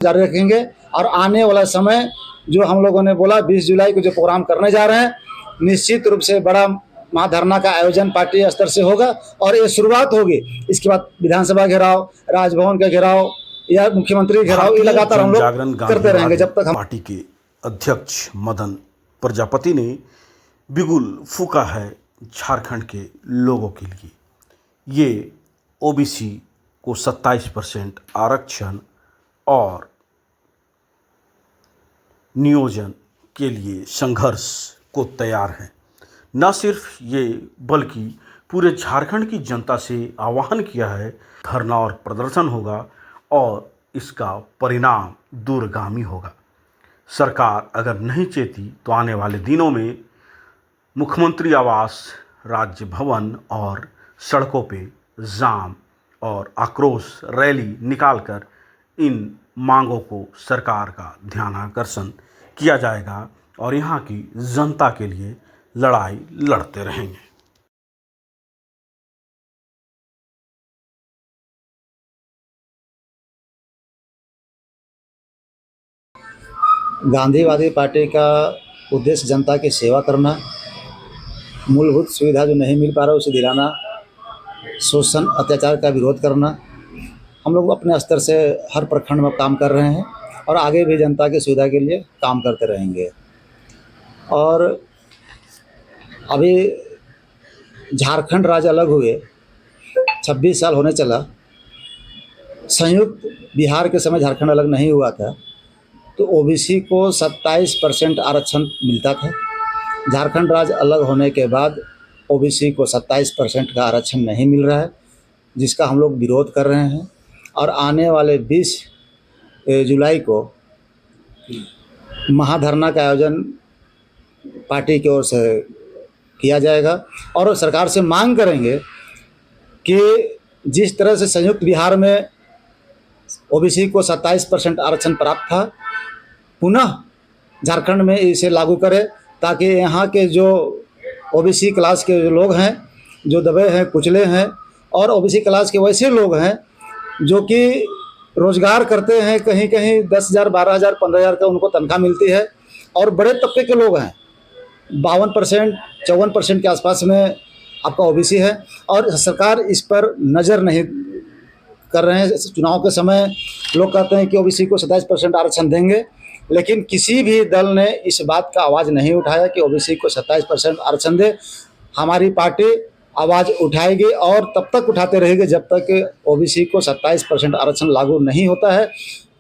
जारी रखेंगे। और आने वाला समय जो हम लोगों ने बोला 20 जुलाई को जो प्रोग्राम करने जा रहे हैं, निश्चित रूप से बड़ा महाधरना का आयोजन पार्टी स्तर से होगा और ये शुरुआत होगी। इसके बाद विधानसभा घेराव, राजभवन का घेराव या मुख्यमंत्री घेराव, ये लगातार हम लोग करते रहेंगे जब तक हम। पार्टी के अध्यक्ष मदन प्रजापति ने बिगुल फूका है झारखंड के लोगों के लिए। ये ओबीसी को 27% आरक्षण और नियोजन के लिए संघर्ष को तैयार हैं। न सिर्फ ये बल्कि पूरे झारखंड की जनता से आह्वान किया है, धरना और प्रदर्शन होगा और इसका परिणाम दूरगामी होगा। सरकार अगर नहीं चेती तो आने वाले दिनों में मुख्यमंत्री आवास, राज्य भवन और सड़कों पे जाम और आक्रोश रैली निकालकर इन मांगों को सरकार का ध्यानाकर्षण किया जाएगा और यहाँ की जनता के लिए लड़ाई लड़ते रहेंगे। गांधीवादी पार्टी का उद्देश्य जनता की सेवा करना, मूलभूत सुविधा जो नहीं मिल पा रहा उसे दिलाना, शोषण अत्याचार का विरोध करना। हम लोग अपने स्तर से हर प्रखंड में काम कर रहे हैं और आगे भी जनता की सुविधा के लिए काम करते रहेंगे। और अभी झारखंड राज्य अलग हुए 26 साल होने चला। संयुक्त बिहार के समय झारखंड अलग नहीं हुआ था तो ओबीसी को 27% आरक्षण मिलता था। झारखंड राज्य अलग होने के बाद ओबीसी को 27% का आरक्षण नहीं मिल रहा है, जिसका हम लोग विरोध कर रहे हैं। और आने वाले 20 जुलाई को महाधरना का आयोजन पार्टी की ओर से किया जाएगा और सरकार से मांग करेंगे कि जिस तरह से संयुक्त बिहार में ओबीसी को 27% आरक्षण प्राप्त था, पुनः झारखंड में इसे लागू करें ताकि यहाँ के जो ओबीसी क्लास के जो लोग हैं, जो दबे हैं, कुचले हैं, और ओबीसी क्लास के वैसे लोग हैं जो कि रोज़गार करते हैं, कहीं कहीं 10,000, 12,000, 15,000 का उनको तनख्वाह मिलती है, और बड़े तबके के लोग हैं 52%, 54% के आसपास में आपका ओबीसी है। और सरकार इस पर नज़र नहीं कर रहे हैं। चुनाव के समय लोग कहते हैं कि ओबीसी को 27% आरक्षण देंगे, लेकिन किसी भी दल ने इस बात का आवाज़ नहीं उठाया कि ओबीसी को 27% आरक्षण दे। हमारी पार्टी आवाज़ उठाएगी और तब तक उठाते रहेगी जब तक ओबीसी को 27% आरक्षण लागू नहीं होता है।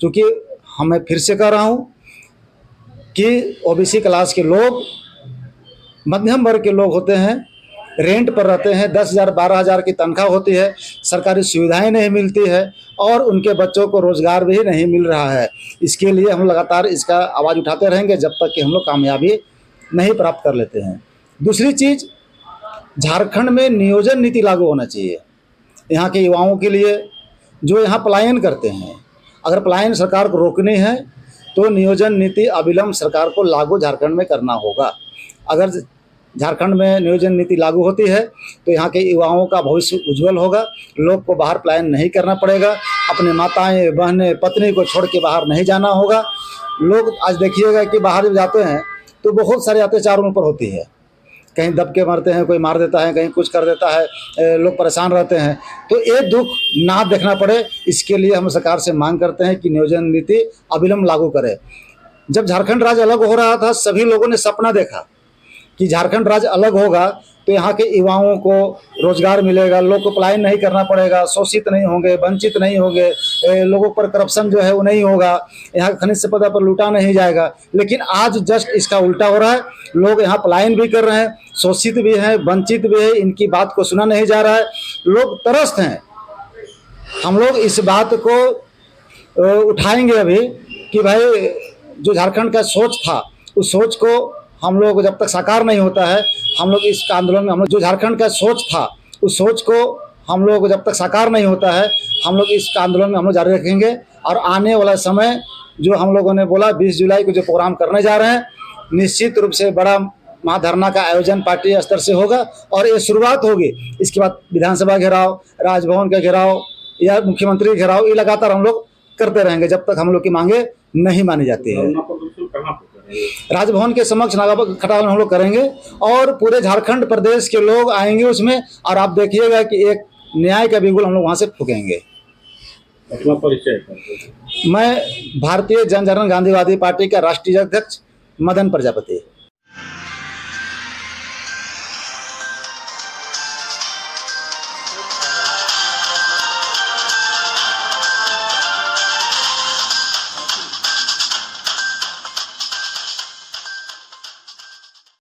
क्योंकि मैं फिर से कह रहा हूँ कि ओबीसी क्लास के लोग मध्यम वर्ग के लोग होते हैं, रेंट पर रहते हैं, 10,000, 12,000 की तनख्वाह होती है, सरकारी सुविधाएं नहीं मिलती है और उनके बच्चों को रोज़गार भी नहीं मिल रहा है। इसके लिए हम लगातार इसका आवाज़ उठाते रहेंगे जब तक कि हम लोग कामयाबी नहीं प्राप्त कर लेते हैं। दूसरी चीज़, झारखंड में नियोजन नीति लागू होना चाहिए यहाँ के युवाओं के लिए जो यहाँ पलायन करते हैं। अगर पलायन सरकार को रोकनी है तो नियोजन नीति अविलंब सरकार को लागू झारखंड में करना होगा। अगर झारखंड में नियोजन नीति लागू होती है तो यहाँ के युवाओं का भविष्य उज्जवल होगा। लोग को बाहर पलायन नहीं करना पड़ेगा, अपने माताएं, बहनें, पत्नी को छोड़ के बाहर नहीं जाना होगा। लोग आज देखिएगा कि बाहर जब जाते हैं तो बहुत सारे अत्याचार उन पर होती है, कहीं दब के मरते हैं, कोई मार देता है, कहीं कुछ कर देता है, लोग परेशान रहते हैं। तो ये दुख ना देखना पड़े, इसके लिए हम सरकार से मांग करते हैं कि नियोजन नीति अविलंब लागू करे। जब झारखंड राज्य अलग हो रहा था, सभी लोगों ने सपना देखा कि झारखंड राज्य अलग होगा तो यहाँ के युवाओं को रोजगार मिलेगा, लोग को पलायन नहीं करना पड़ेगा, शोषित नहीं होंगे, वंचित नहीं होंगे, लोगों पर करप्शन जो है वो नहीं होगा, यहाँ खनिज संपदा पर लूटा नहीं जाएगा। लेकिन आज जस्ट इसका उल्टा हो रहा है। लोग यहाँ पलायन भी कर रहे हैं, शोषित भी हैं, वंचित भी है, इनकी बात को सुना नहीं जा रहा है, लोग त्रस्त हैं। हम लोग इस बात को उठाएंगे अभी कि भाई जो झारखंड का सोच था उस सोच को हम लोग जब तक साकार नहीं होता है, हम लोग इस आंदोलन में, हम लोग जो झारखंड का सोच था उस सोच को हम लोग जब तक साकार नहीं होता है, हम लोग इस आंदोलन में हम लोग जारी रखेंगे। और आने वाला समय जो हम लोगों ने बोला 20 जुलाई को जो प्रोग्राम करने जा रहे हैं, निश्चित रूप से बड़ा महाधरना का आयोजन पार्टी स्तर से होगा और ये शुरुआत होगी। इसके बाद विधानसभा घेराव, राजभवन का घेराव या मुख्यमंत्री घेराव, ये लगातार हम लोग करते रहेंगे जब तक हम लोग की मांगे नहीं मानी जाती है। राजभवन के समक्ष नागा खटाल हम लोग करेंगे और पूरे झारखंड प्रदेश के लोग आएंगे उसमें, और आप देखिएगा कि एक न्याय का बिगुल हम लोग वहाँ से फूकेंगे। अपना परिचय। मैं भारतीय जन जागरण गांधीवादी पार्टी का राष्ट्रीय अध्यक्ष मदन प्रजापति।